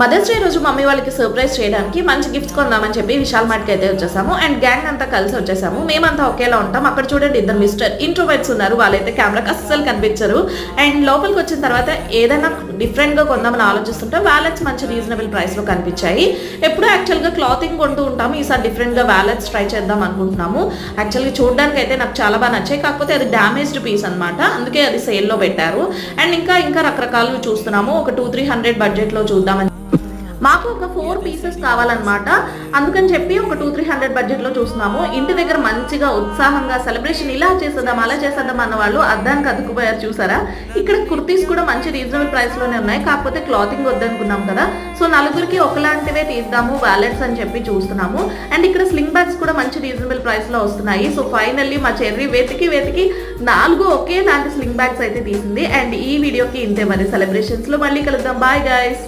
Mothers day రోజు mummy వాళ్ళకి surprise చేయడానికి మంచి గిఫ్ట్స్ కొందామని చెప్పి విశాల్ మార్ట్కి అయితే వచ్చేసాము అండ్ గ్యాంగ్ అంతా కలిసి వచ్చేసాము. మేమంతా ఒకేలా ఉంటాం. అక్కడ చూడండి ఇద్దరు మిస్టర్ ఇంట్రోవర్ట్స్ ఉన్నారు. వాళ్ళైతే కెమెరాకి అస్సలు కనిపించరు. అండ్ లోపలికి వచ్చిన తర్వాత ఏదైనా డిఫరెంట్గా కొందామని ఆలోచిస్తుంటే వ్యాలెట్స్ మంచి రీజనబుల్ ప్రైస్లో కనిపించాయి. ఎప్పుడూ యాక్చువల్గా క్లాతింగ్ కొంటూ ఉంటాము. ఈసారి డిఫరెంట్గా వ్యాలెట్స్ ట్రై చేద్దాం అనుకుంటున్నాము. యాక్చువల్గా చూడడానికి అయితే నాకు చాలా బాగా నచ్చాయి. కాకపోతే అది డ్యామేజ్డ్ పీస్ అనమాట, అందుకే అది సేల్లో పెట్టారు. అండ్ ఇంకా రకరకాలు చూస్తున్నాము. ఒక 200-300 బడ్జెట్లో చూద్దామని. మాకు ఒక 4 పీసెస్ కావాలన్నమాట. అందుకని చెప్పి ఒక 200-300 బడ్జెట్లో చూస్తున్నాము. ఇంటి దగ్గర మంచిగా ఉత్సాహంగా సెలబ్రేషన్ ఇలా చేసేద్దాం అలా చేసేద్దాం అన్న వాళ్ళు అద్దానికి అతుక్కుపోయారు చూసారా. ఇక్కడ కుర్తీస్ కూడా మంచి రీజనబుల్ ప్రైస్లోనే ఉన్నాయి. కాకపోతే క్లాతింగ్ వద్దనుకున్నాం కదా, సో నలుగురికి ఒకలాంటివే తీద్దాము వ్యాలెట్స్ అని చెప్పి చూస్తున్నాము. అండ్ ఇక్కడ స్లింగ్ బ్యాగ్స్ కూడా మంచి రీజనబుల్ ప్రైస్లో వస్తున్నాయి. సో ఫైనల్లీ మా చెర్రీ వెతికి 4 ఒకేలాంటి స్లింగ్ బ్యాగ్స్ అయితే తీసింది. అండ్ ఈ వీడియోకి ఇంతే, మరి సెలబ్రేషన్స్లో మళ్ళీ కలుద్దాం. Bye guys.